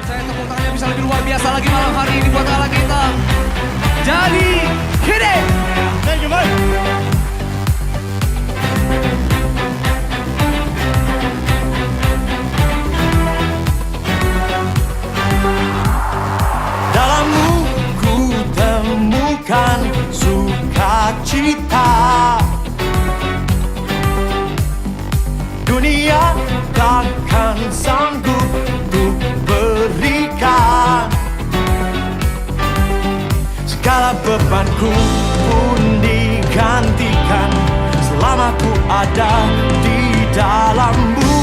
Percaya tepuk tangannya bisa lebih luar biasa lagi malam hari ini buat Allah kita. Jadi, hit it! Thank you, Mike. Dalammu ku temukan sukacita. Dunia takkan sanggup untuk berikan. Segala bebanku pun digantikan selama ku ada di dalammu.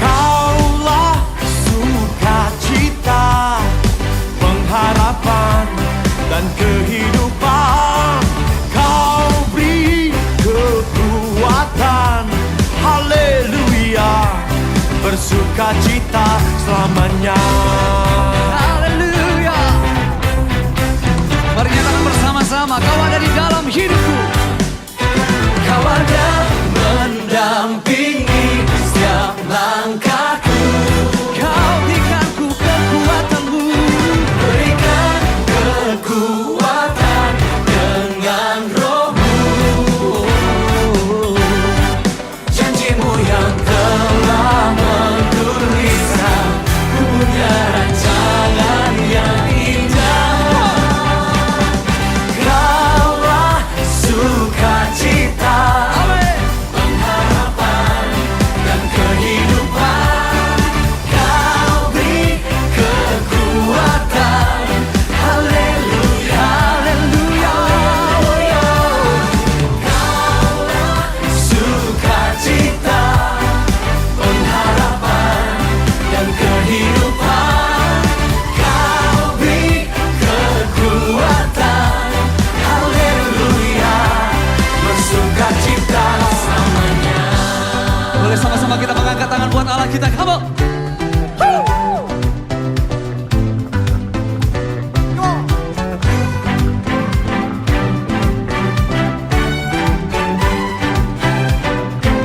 Kaulah sukacita, pengharapan dan kehidupan. Kau beri kekuatan, haleluya, bersukacita selamanya. Haleluya. Mari nyatakan bersama-sama, kau ada di dalam hidupku. Kau ada mendampingi setiap langkahku. Kau berikan ku kekuatanmu. Berikan kekuatan dengan rohmu. Janjimu yang telah mentuliskan, ku punya rancangan yang indah. Kaulah sukacita, pengharapan dan kehidupan. Kau beri kekuatan, haleluya, haleluya. Kaulah sukacita, pengharapan dan kehidupan. Kau beri kekuatan, haleluya, bersukacita selamanya. Boleh sama-sama kita mengangkat tangan buat Allah kita. Come on.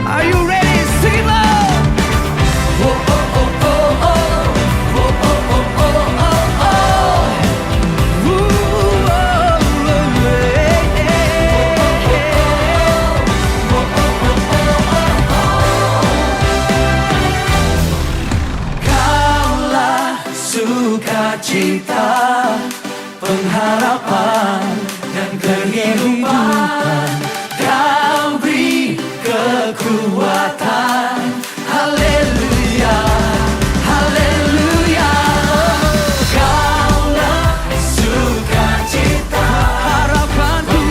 Are you ready? Sing it loud. Kaulah sukacita, pengharapan dan kehidupan. Kau beri kekuatan, haleluya, haleluya. Kaulah sukacita, Harapanku.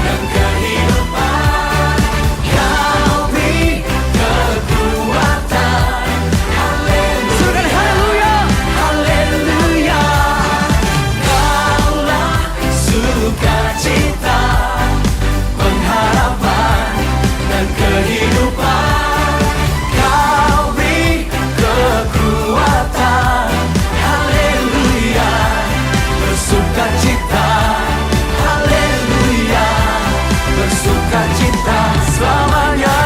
dan kehidupan. Kau beri kekuatan, haleluya, Suruhkan haleluya. haleluya. Kaulah sukacita, pengharapan dan kehidupan. Kau beri kekuatan, haleluya, bersukacita, haleluya, bersukacita selamanya.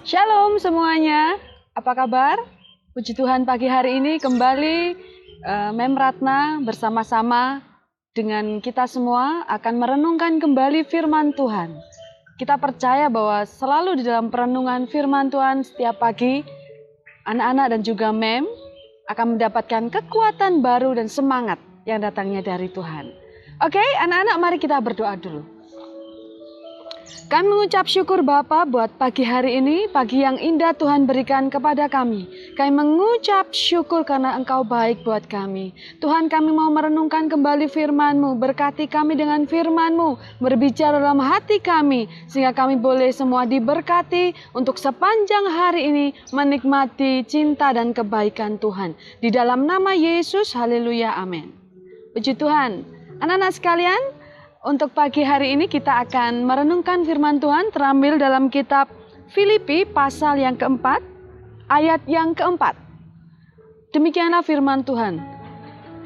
Shalom semuanya, apa kabar? Puji Tuhan pagi hari ini kembali Mem Ratna bersama-sama dengan kita semua akan merenungkan kembali firman Tuhan. Kita percaya bahwa selalu di dalam perenungan firman Tuhan setiap pagi, anak-anak dan juga Mem akan mendapatkan kekuatan baru dan semangat yang datangnya dari Tuhan. Oke, anak-anak mari kita berdoa dulu. Kami mengucap syukur Bapa buat pagi hari ini, pagi yang indah Tuhan berikan kepada kami. Kami mengucap syukur karena Engkau baik buat kami. Tuhan, kami mau merenungkan kembali firman-Mu, berkati kami dengan firman-Mu, berbicara dalam hati kami, sehingga kami boleh semua diberkati untuk sepanjang hari ini menikmati cinta dan kebaikan Tuhan. Di dalam nama Yesus, haleluya, amin. Puji Tuhan, anak-anak sekalian, untuk pagi hari ini kita akan merenungkan firman Tuhan terambil dalam kitab Filipi pasal yang keempat, ayat yang keempat. Demikianlah firman Tuhan.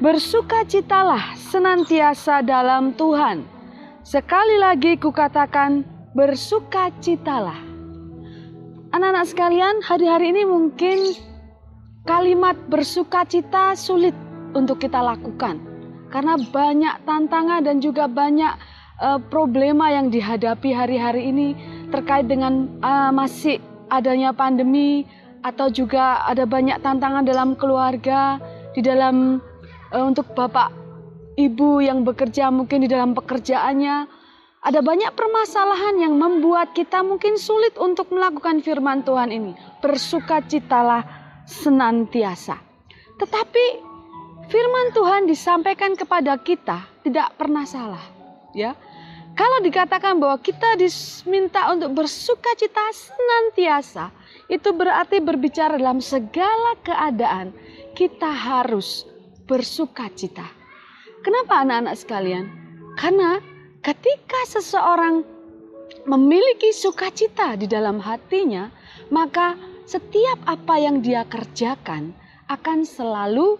Bersukacitalah senantiasa dalam Tuhan. Sekali lagi kukatakan, bersukacitalah. Anak-anak sekalian, hari-hari ini mungkin kalimat bersukacita sulit untuk kita lakukan. Karena banyak tantangan dan juga banyak problema yang dihadapi hari-hari ini terkait dengan masih adanya pandemi, atau juga ada banyak tantangan dalam keluarga, di dalam untuk bapak ibu yang bekerja mungkin di dalam pekerjaannya. Ada banyak permasalahan yang membuat kita mungkin sulit untuk melakukan firman Tuhan ini. Bersukacitalah senantiasa. Tetapi firman Tuhan disampaikan kepada kita tidak pernah salah, ya. Kalau dikatakan bahwa kita diminta untuk bersukacita senantiasa, itu berarti berbicara dalam segala keadaan kita harus bersukacita. Kenapa anak-anak sekalian? Karena ketika seseorang memiliki sukacita di dalam hatinya, maka setiap apa yang dia kerjakan akan selalu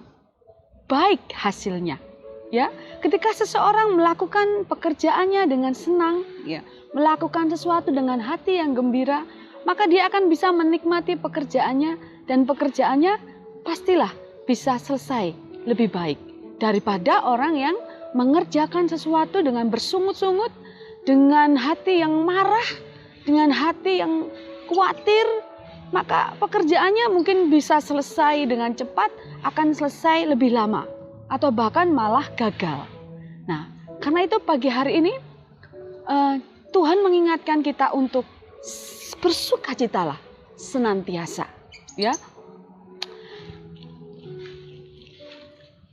baik hasilnya. Ya, ketika seseorang melakukan pekerjaannya dengan senang, ya, melakukan sesuatu dengan hati yang gembira, maka dia akan bisa menikmati pekerjaannya, dan pekerjaannya pastilah bisa selesai lebih baik daripada orang yang mengerjakan sesuatu dengan bersungut-sungut, dengan hati yang marah, dengan hati yang khawatir. Maka pekerjaannya mungkin bisa selesai dengan cepat, akan selesai lebih lama, atau bahkan malah gagal. Nah, karena itu pagi hari ini Tuhan mengingatkan kita untuk bersukacitalah senantiasa, ya.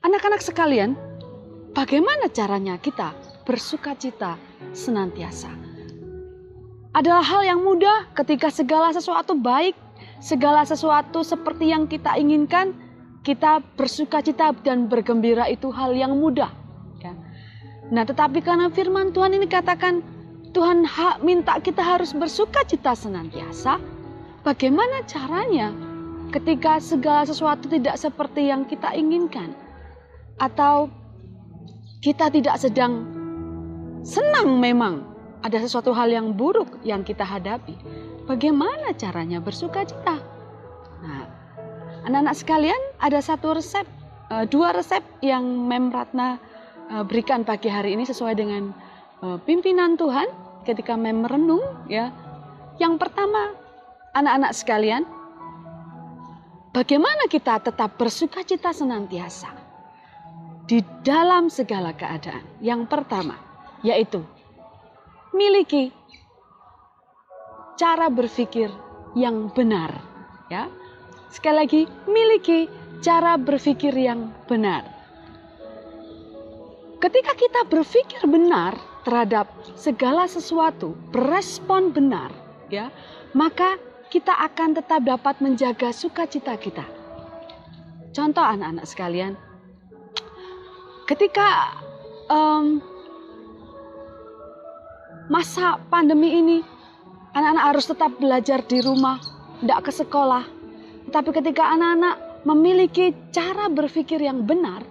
Anak-anak sekalian, bagaimana caranya kita bersukacita senantiasa? Adalah hal yang mudah ketika segala sesuatu baik, segala sesuatu seperti yang kita inginkan, kita bersukacita dan bergembira, itu hal yang mudah. Nah, tetapi karena firman Tuhan ini katakan Tuhan minta kita harus bersukacita senantiasa. Bagaimana caranya ketika segala sesuatu tidak seperti yang kita inginkan? Atau kita tidak sedang senang, memang ada sesuatu hal yang buruk yang kita hadapi. Bagaimana caranya bersukacita? Nah, anak-anak sekalian, ada dua resep yang Mem Ratna berikan pagi hari ini sesuai dengan pimpinan Tuhan ketika Mem merenung, ya. Yang pertama, anak-anak sekalian, bagaimana kita tetap bersukacita senantiasa di dalam segala keadaan? Yang pertama, yaitu miliki cara berpikir yang benar, ya. Sekali lagi, miliki cara berpikir yang benar. Ketika kita berpikir benar terhadap segala sesuatu, berespon benar, ya, maka kita akan tetap dapat menjaga sukacita kita. Contoh anak-anak sekalian, ketika masa pandemi ini, anak-anak harus tetap belajar di rumah, tidak ke sekolah. Tapi ketika anak-anak memiliki cara berpikir yang benar,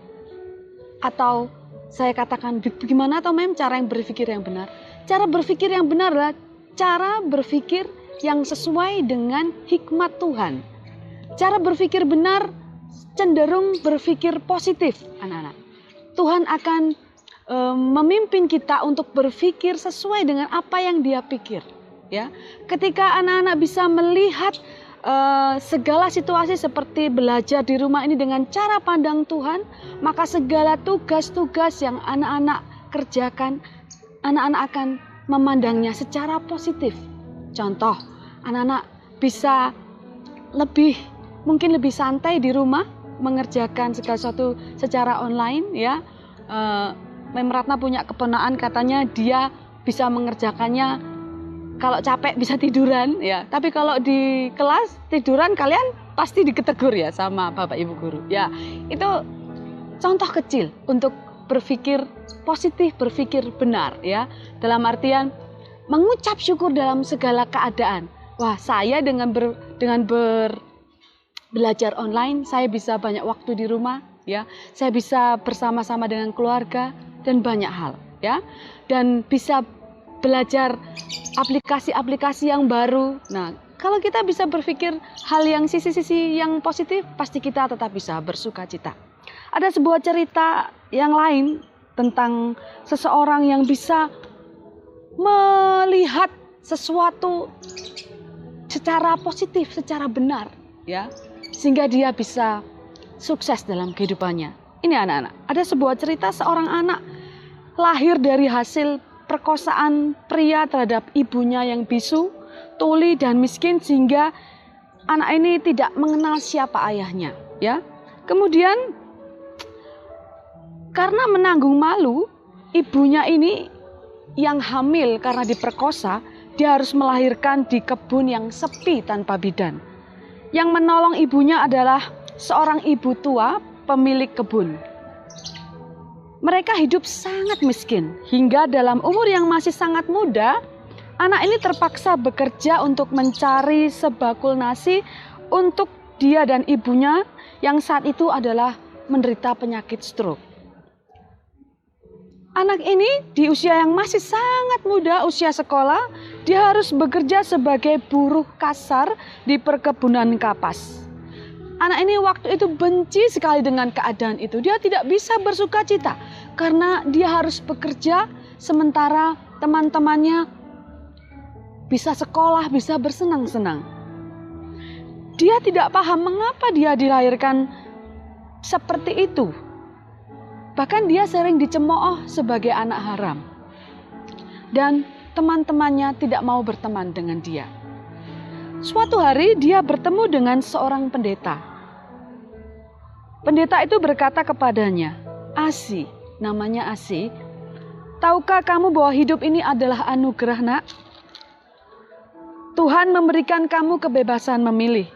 atau saya katakan bagaimana atau Mem cara yang berpikir yang benar? Cara berpikir yang benar adalah cara berpikir yang sesuai dengan hikmat Tuhan. Cara berpikir benar cenderung berpikir positif, anak-anak. Tuhan akan memimpin kita untuk berpikir sesuai dengan apa yang Dia pikir, ya. Ketika anak-anak bisa melihat segala situasi seperti belajar di rumah ini dengan cara pandang Tuhan, maka segala tugas-tugas yang anak-anak kerjakan, anak-anak akan memandangnya secara positif. Contoh, anak-anak bisa mungkin lebih santai di rumah, mengerjakan segala sesuatu secara online, ya. Mem Ratna punya keponakan, katanya dia bisa mengerjakannya kalau capek bisa tiduran, ya. Tapi kalau di kelas tiduran, kalian pasti diketegur ya sama Bapak Ibu guru. Ya, itu contoh kecil untuk berpikir positif, berpikir benar, ya. Dalam artian mengucap syukur dalam segala keadaan. Wah, saya dengan belajar online, saya bisa banyak waktu di rumah, ya. Saya bisa bersama-sama dengan keluarga dan banyak hal, ya, dan bisa belajar aplikasi-aplikasi yang baru. Nah, kalau kita bisa berpikir hal yang sisi-sisi yang positif, pasti kita tetap bisa bersuka cita. Ada sebuah cerita yang lain tentang seseorang yang bisa melihat sesuatu secara positif, secara benar, ya, sehingga dia bisa sukses dalam kehidupannya. Ini anak-anak, ada sebuah cerita seorang anak lahir dari hasil perkosaan pria terhadap ibunya yang bisu, tuli dan miskin, sehingga anak ini tidak mengenal siapa ayahnya, ya. Kemudian karena menanggung malu, ibunya ini yang hamil karena diperkosa, dia harus melahirkan di kebun yang sepi tanpa bidan. Yang menolong ibunya adalah seorang ibu tua pemilik kebun. Mereka hidup sangat miskin, hingga dalam umur yang masih sangat muda, anak ini terpaksa bekerja untuk mencari sebakul nasi untuk dia dan ibunya yang saat itu adalah menderita penyakit stroke. Anak ini di usia yang masih sangat muda, usia sekolah, dia harus bekerja sebagai buruh kasar di perkebunan kapas. Anak ini waktu itu benci sekali dengan keadaan itu. Dia tidak bisa bersuka cita karena dia harus bekerja sementara teman-temannya bisa sekolah, bisa bersenang-senang. Dia tidak paham mengapa dia dilahirkan seperti itu. Bahkan dia sering dicemooh sebagai anak haram. Dan teman-temannya tidak mau berteman dengan dia. Suatu hari dia bertemu dengan seorang pendeta. Pendeta itu berkata kepadanya, "Asi," namanya Asi, "tahukah kamu bahwa hidup ini adalah anugerah, nak? Tuhan memberikan kamu kebebasan memilih.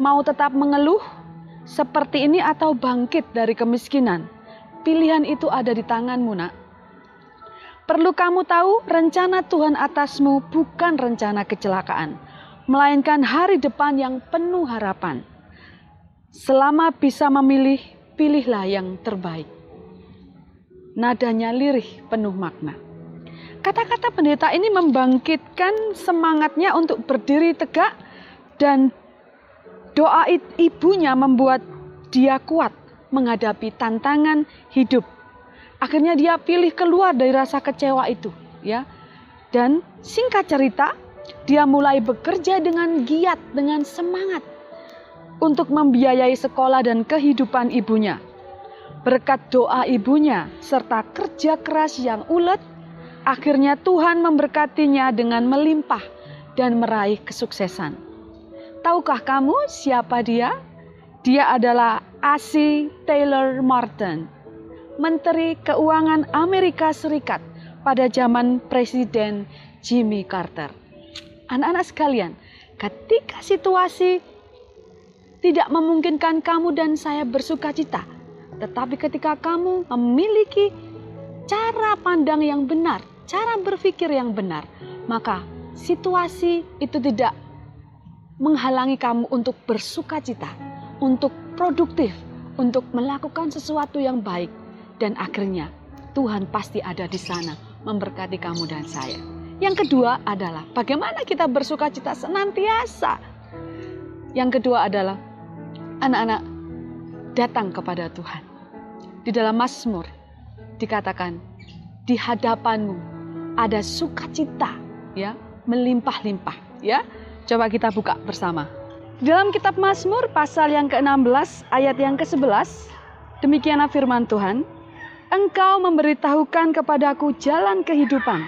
Mau tetap mengeluh seperti ini atau bangkit dari kemiskinan. Pilihan itu ada di tanganmu, nak. Perlu kamu tahu, rencana Tuhan atasmu bukan rencana kecelakaan, melainkan hari depan yang penuh harapan. Selama bisa memilih, pilihlah yang terbaik." Nadanya lirih, penuh makna. Kata-kata pendeta ini membangkitkan semangatnya untuk berdiri tegak, dan doa ibunya membuat dia kuat menghadapi tantangan hidup. Akhirnya dia pilih keluar dari rasa kecewa itu, ya. Dan singkat cerita, dia mulai bekerja dengan giat, dengan semangat untuk membiayai sekolah dan kehidupan ibunya. Berkat doa ibunya serta kerja keras yang ulet, akhirnya Tuhan memberkatinya dengan melimpah dan meraih kesuksesan. Tahukah kamu siapa dia? Dia adalah Asi Taylor Martin, Menteri Keuangan Amerika Serikat pada zaman Presiden Jimmy Carter. Anak-anak sekalian, ketika situasi tidak memungkinkan kamu dan saya bersuka cita, tetapi ketika kamu memiliki cara pandang yang benar, cara berpikir yang benar, maka situasi itu tidak menghalangi kamu untuk bersuka cita, untuk produktif, untuk melakukan sesuatu yang baik. Dan akhirnya Tuhan pasti ada di sana memberkati kamu dan saya. Yang kedua adalah bagaimana kita bersuka cita senantiasa. Yang kedua adalah anak-anak datang kepada Tuhan. Di dalam Mazmur dikatakan, di hadapanmu ada sukacita, ya, melimpah-limpah, ya. Coba kita buka bersama. Dalam kitab Mazmur pasal yang ke-16 ayat yang ke-11, demikianlah firman Tuhan, "Engkau memberitahukan kepadaku jalan kehidupan.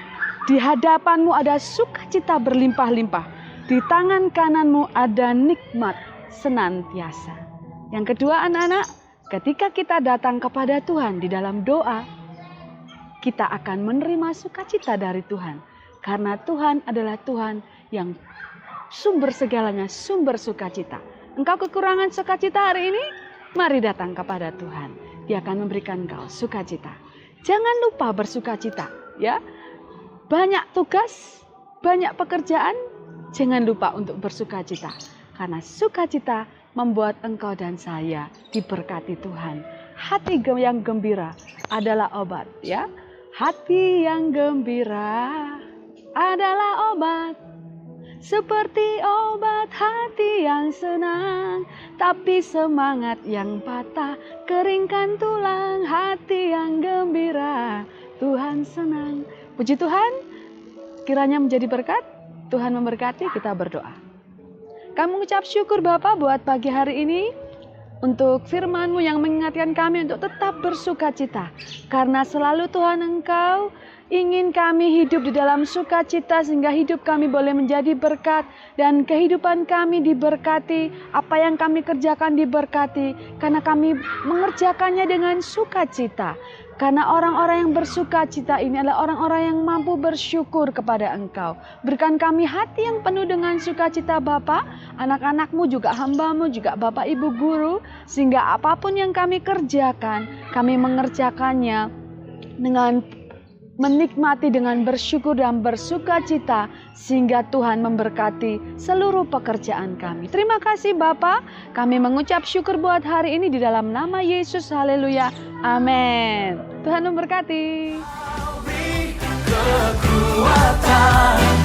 Di hadapanmu ada sukacita berlimpah-limpah. Di tangan kananmu ada nikmat senantiasa." Yang kedua anak-anak, ketika kita datang kepada Tuhan di dalam doa, kita akan menerima sukacita dari Tuhan. Karena Tuhan adalah Tuhan yang sumber segalanya, sumber sukacita. Engkau kekurangan sukacita hari ini? Mari datang kepada Tuhan. Dia akan memberikan engkau sukacita. Jangan lupa bersukacita, ya. Banyak tugas, banyak pekerjaan, jangan lupa untuk bersukacita. Karena sukacita membuat engkau dan saya diberkati Tuhan. Hati yang gembira adalah obat, ya. Hati yang gembira adalah obat, seperti obat hati yang senang. Tapi semangat yang patah keringkan tulang. Hati yang gembira Tuhan senang. Puji Tuhan, kiranya menjadi berkat. Tuhan memberkati, kita berdoa. Kami mengucap syukur Bapa buat pagi hari ini, untuk firman-Mu yang mengingatkan kami untuk tetap bersuka cita. Karena selalu Tuhan Engkau ingin kami hidup di dalam sukacita, sehingga hidup kami boleh menjadi berkat dan kehidupan kami diberkati, apa yang kami kerjakan diberkati, karena kami mengerjakannya dengan sukacita. Karena orang-orang yang bersukacita ini adalah orang-orang yang mampu bersyukur kepada Engkau. Berikan kami hati yang penuh dengan sukacita Bapa, anak-anak-Mu juga hamba-Mu juga Bapak Ibu guru, sehingga apapun yang kami kerjakan, kami mengerjakannya dengan menikmati, dengan bersyukur dan bersukacita, sehingga Tuhan memberkati seluruh pekerjaan kami. Terima kasih Bapa, kami mengucap syukur buat hari ini di dalam nama Yesus. Haleluya, amin. Tuhan memberkati. Kekuatan